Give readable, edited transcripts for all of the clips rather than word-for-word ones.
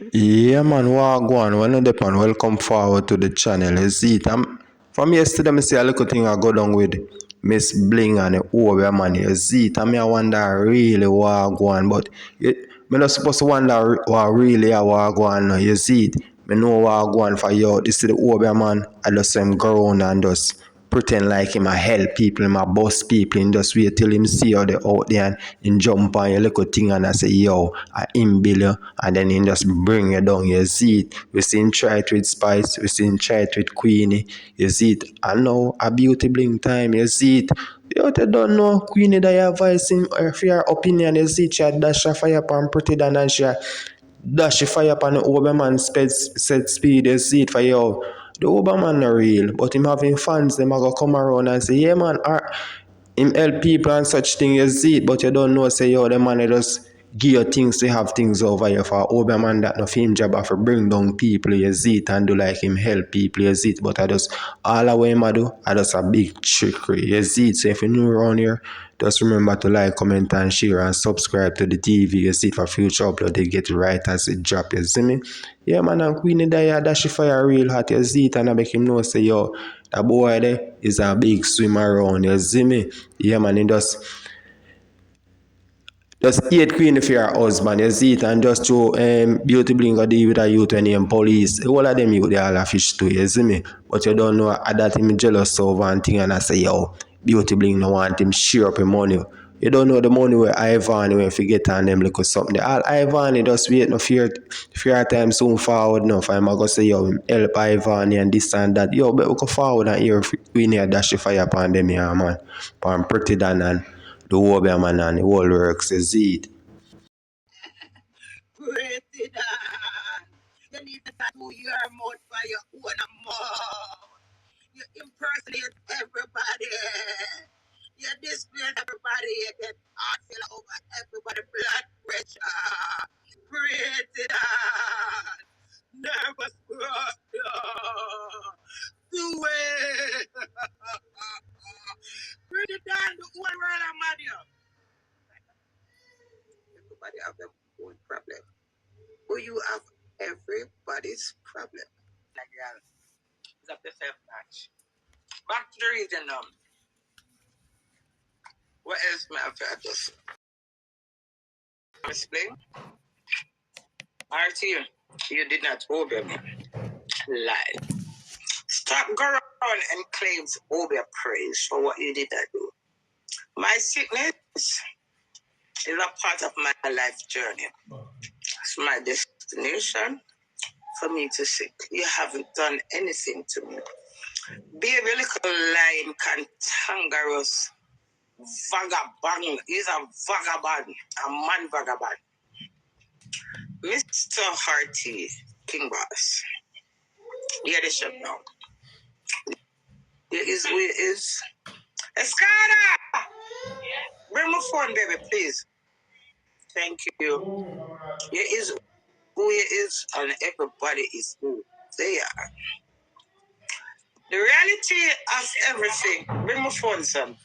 Yeah, man, Wagwan, when the pan, welcome forward to the channel. You see it, from yesterday, I see a little thing I go down with Miss Bling and the over man. You see it, I wonder really Wagwan, but me not supposed to wonder what really a Wagwan. No. You see it, me know Wagwan for you. This is the over man. I just him go on and just pretend like him a help people, him a boss people, and just wait till him see how they out there and him jump on your little thing and I say, yo, I him bill you, and then he just bring you down. You see it. We seen try it with Spice, we seen try it with Queenie. You see it. And now a beauty bling time, you see it. You don't know Queenie that you voice in for your opinion, you see it, she dash a fire pan pretty than and she dash a fire pan the Oberman set speed, you see it for you. The Oberman not real, but him having fans, them a go come around and say, yeah man, him help people and such thing, you see it, but you don't know, say, yo, the man they just give you things to have things over here for Oberman that no him job have to bring down people, you see it, and do like him help people, you see it, but I just, all the way him a do, I just a big trickery, you see it, so if you're new around here, just remember to like, comment and share and subscribe to the TV, you see it, for future upload, they get it right as it drop, you see me? Yeah man, and Queenie there, that she fire real hot, you see it, and I make him know, say, yo, that boy there is a big swimmer around, you see me? Yeah man, he just hate Queenie for her husband, you see it, and just show Beauty Bling go deal with a youth when he police. All of them youth they all a fish too, you see me? But you don't know that him jealous over and thing and I say, yo, Beauty Bling no want him share up him money. You don't know the money where Ivan when forget on them look something. All Ivan he just wait no fear time soon forward enough. I'm gonna say yo help Ivan and this and that. Yo, but we go forward and here we need a dash the fire upon them here, man. Pan pretty than and the whole man and the whole works is it. President, you need to do your mouth for your own mouth. You impersonate everybody. You disgrace everybody. You get heart failure over everybody. Blood pressure. President, nervous breakdown. Do it. President, the whole world are mad you. Everybody have their own problem. But you have everybody's problem. Like, girl, it's up to self-match. Back to the reason, what else may I have just explain? RT, you did not obey me. Lie. Stop going around and claims obey praise for what you did not do. My sickness is a part of my life journey. It's my destination for me to sick. You haven't done anything to me. Baby, little lying, cantankerous vagabond. He's a vagabond, a man vagabond. Mr. Hearty, King Boss. Hear the shop now. Here is who he is. Escada! Bring my phone, baby, please. Thank you. Here is who he is, and everybody is who they are. The reality of everything. Bring my phone, son.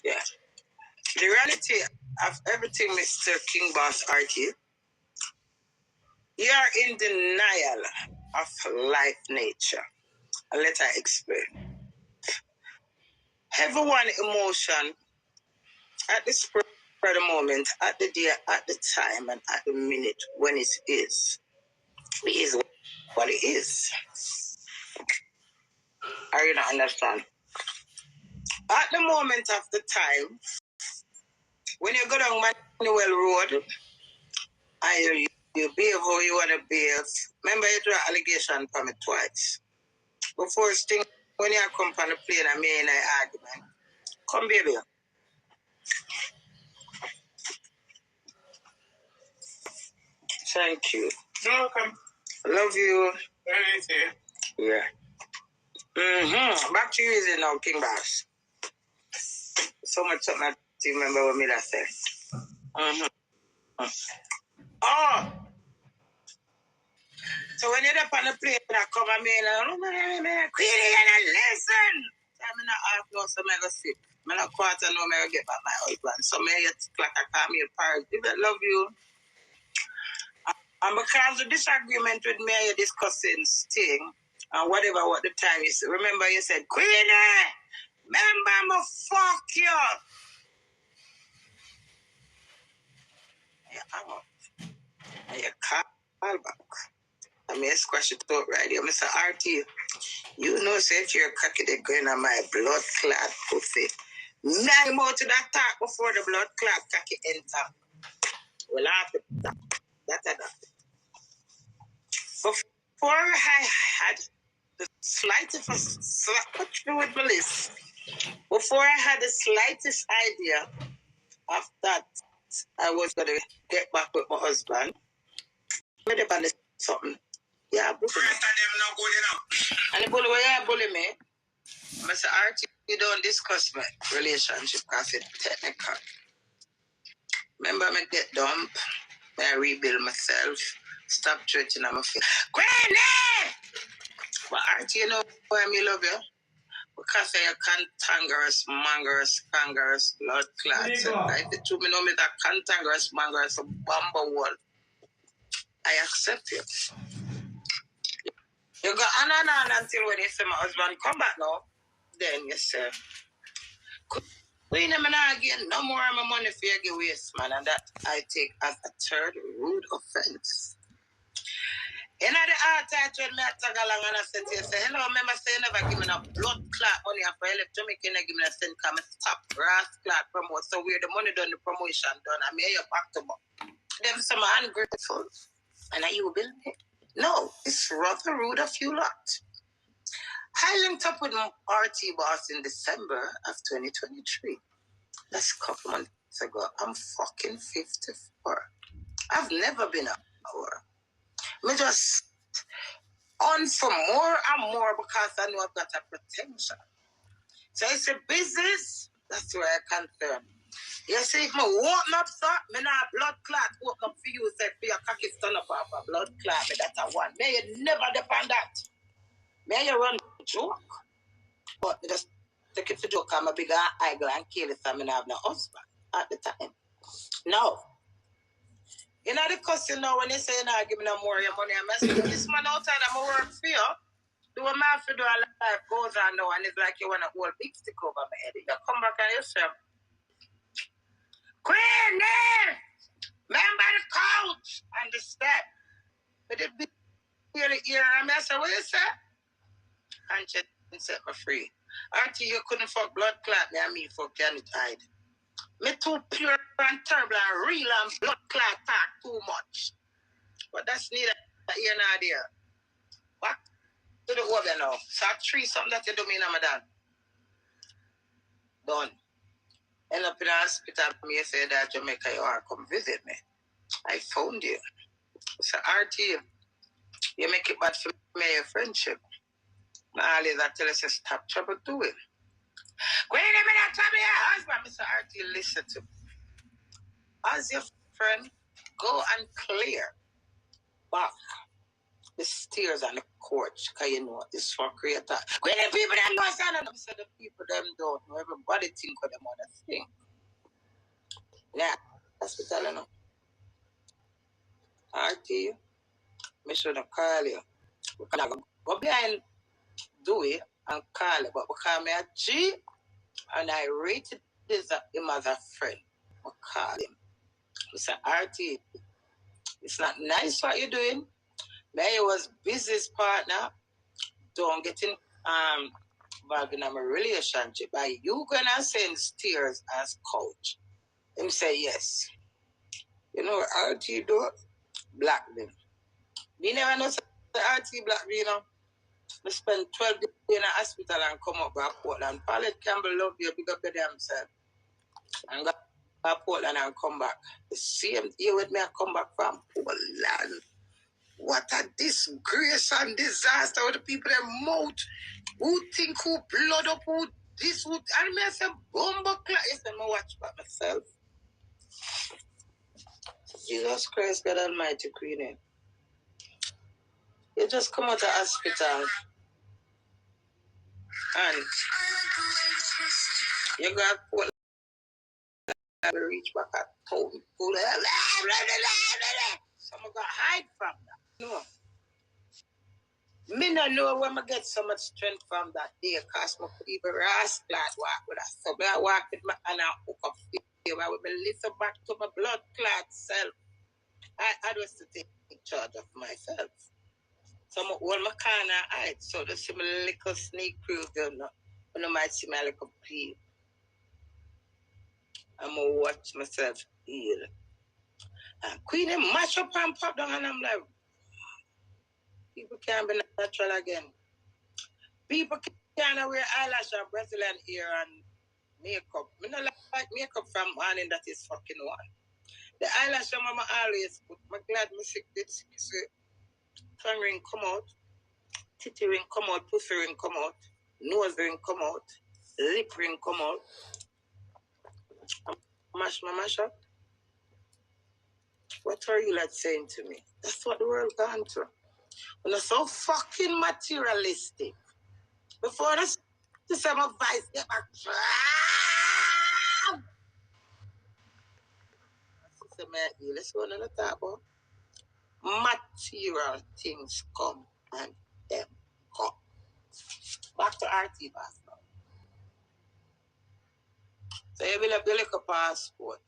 Yeah. The reality of everything, Mr. King Boss RT, you are in denial of life nature. And let I explain. Everyone emotion at the spur of the moment, at the day, at the time, and at the minute when it is what it is. Are you not understand? At the moment of the time, when you go down Manuel Road, and you behave how you want to behave, remember you draw allegation from it twice. Before sting, when you come on the plane and me in an argument, come baby. Thank you. You're welcome. Love you. Yeah. Back to you easy now, King Boss. So much something I remember what me that said. Oh! So when you're up on the plane, I come and Queenie, you don't listen. I'm not half now, so I go sit. I'm not quarter now, I get back my husband. So I get clock, I call me a parrot. If I love you, And because the disagreement with me, you're discussing thing, and whatever what the time is, remember you said, Queenie, remember I'ma fuck you. Yeah, I'm up. And you call back. I mean, squash it out right here. Mr. RT, you know, say if you're cocky, they're going on my blood clot pussy. Now more to that talk before the blood clot cocky enter. Well, after that. Before I had the slightest, what's with my list? Before I had the slightest idea of that, I was going to get back with my husband. Made up on something. Yeah, bully me. And the bully, where you bully me? Mr. Archie, you don't discuss my relationship because it's technical. Remember, I get dumped, I rebuild myself, stop threatening my face. Queenie! But Archie, you know why I love you? Because you're cantankerous, mangerous, kangarous, blood clots. If the two me know me that cantankerous, mangerous, bamba wall, I accept you. You go on until when you say my husband come back now, then you say, we never again, no more of my money for you give waste, man, and that I take as a third rude offense. In the art, I told me I tag along and I said to you, say, hello, remember say you never give me no blood clot money after I left Jamaica, you give me a cent, come and stop grass clot promote. So where the money done, the promotion done, I mean, you're back to back. Them some ungrateful, and are you build me? No, it's rather rude of you lot. I linked up with RtBoss in December of 2023. That's a couple months ago. I'm fucking 54. I've never been a power. Me just on for more and more because I know I've got a potential. So it's a business. That's where I concern. You see, if I open up, sir, me not blood clot open up for you, say for your cocky stand up off a blood clot, me that's a one. May you never depend that. May you run joke. But me just take it for joke. I'm a bigger eye and kill it, so I have no husband at the time. No. You know the cussing now when you say you not give me no more your money, I'm asking this man outside I'm going to work for you. Do what I have to do, a life goes on now, and it's like you want to hold big stick over my head. You come back and you say, Queenie! Remember the couch and the step. But it be really ear, and I say, what you say? And she set me free. Auntie, you couldn't fuck blood clot me and me fuck you and it hide. Me too pure and terrible and real and blood clot talk too much. But that's neither here nor there. Back to the oven now. So I treat something that you do me and my dad. Done. End up in the hospital, me say that Jamaica, you are come visit me. I found you. So RT, you make it bad for me, your friendship. Now all that tell us to stop trouble doing. Wait a minute, tell me your husband, Mr. RT, listen to me. As your friend, go and clear back the stairs and the porch, because you know it's for creator. When the people them know, so the people them don't know. Everybody think of them other thing. Yeah, that's what I'm telling you. RT, me should have call you. We can go behind, do it, and call you. But because I'm a G, and I rated him as a friend, I call him. I say, RT, it's not nice what you're doing. May was business partner. Don't get involved in a relationship. Are you gonna send steers as coach? Him say yes. You know what RT do? Black them. We never know RT black me, you know. We spend 12 days in a hospital and come up back Portland. Paulette Campbell love you, big up to themselves. And go back Portland and come back. The same year with me, I come back from Portland. What a disgrace and disaster with the people that mouth. Who think who blood up, who this, who... And me I say, bomba clock. Yes, I watch by myself. Jesus Christ, God Almighty, Queenie. You just come out of the hospital and you got to reach back at home. So I'm gonna hide from that. No. Me no know where I get so much strength from that day, cause I could even rascal walk with us. So I walk with my and I hook up here where I listen back to my blood clot self. I was to take charge of myself. So I hold my corner hide. So the see my little sneak proof you know. When I might see my little peel. I'm gonna watch myself heal. And Queenie mash up and pop down and I'm like, people can't be natural again. People can't wear eyelash and Brazilian hair and makeup. I don't like makeup from morning that is fucking one. The eyelash I'm always put. I'm glad my sick did tongue ring come out, titty ring come out, pussy ring come out, nose ring come out, lip ring come out. Mash up. What are you like saying to me? That's what the world gone through. And it's so fucking materialistic. Before this say my vice get back. Let's go on the top. Material things come and them go. Back to RtBoss now. So you will have your little passport.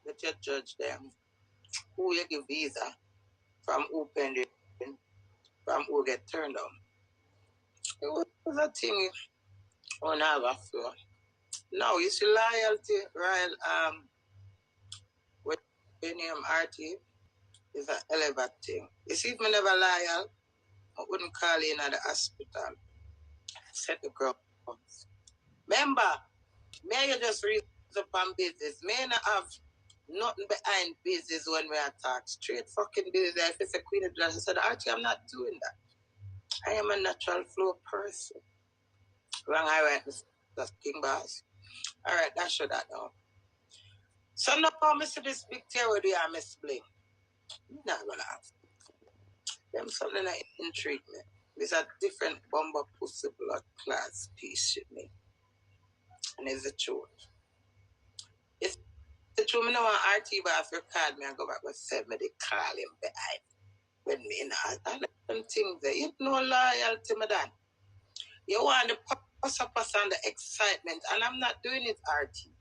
Let you judge them. Who you give visa, from who pending, from who get turned on. It was a thing on our floor. Now you see loyalty, royal when you name RT is an elevated thing. You see if me never loyal, I wouldn't call you in at the hospital. Set the ground. Remember, may you just read up on business. May not have nothing behind business when we attack. Straight fucking business. If it's a Queenie I said, Archie, I'm not doing that. I am a natural flow person. Wrong, I write Mr. King Boss. All right, that should that now. So now, Mr. This big theory, I miss Bling. Not gonna ask. Them something that intrigue me. There's a different bomber pussy blood class piece with me. And it's the truth. It's the truth. I know an RtBoss record me and go back and say me they call him behind. When me in I let them think that you no loyalty, madam. You want the pass and the excitement, and I'm not doing it, RT.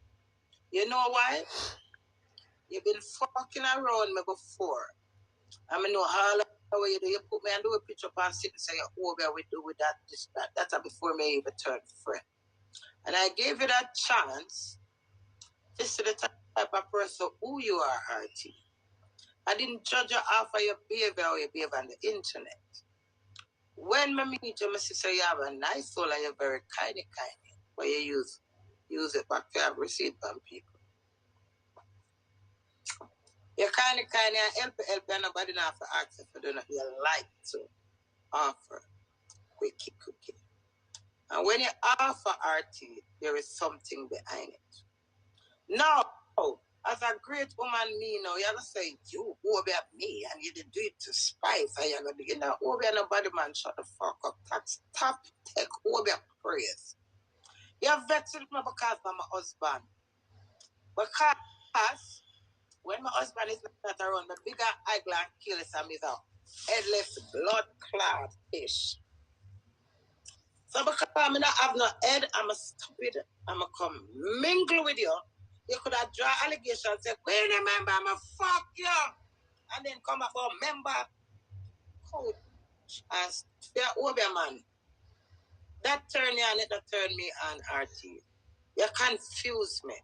You know why? You've been fucking around me before. I mean, know all the way you do. You put me and do a picture up and sit and say, oh, where we do with that, this, that. That's before me even turned friend. And I gave you that chance to see the type of person who you are, RT. I didn't judge you off of your behavior or your behavior on the internet. When I meet you, I say you have a nice soul and you're very kind, but you use it back to have receipt from people. You're kind and help, and nobody not for access for doing you like to offer quickie. And when you offer RT, there is something behind it. Now, as a great woman, me now, you have to say, you over at me, and you didn't do it to spice, and you're going to, you know, over at nobody, man, shut the fuck up. Stop, take over praise. You have vexed me because I'm my husband. Because when my husband is not around, my bigger eyeglass kills him is a headless blood clot fish. So because I not have no head, I'm a stupid, I'm a come mingle with you. You could have drawn allegations and say, wait a member, I'm a fuck you. And then come up for a member coach and stay over man. That turn you on it, that turn me on RT. You confuse me.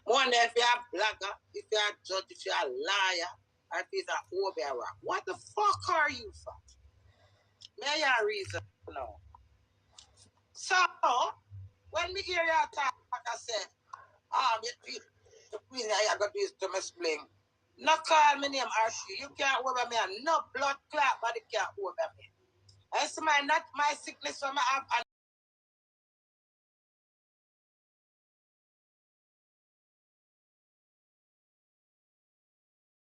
Wonder if you're a blogger, if you're a judge, if you're a liar, or if you're an over. What the fuck are you for? May I reason now? So, when me hear you talk, I said, the Queen, I got this to explain. No call me name RT. You can't over me, and no blood clot body can't over me. I say not my sickness from I have.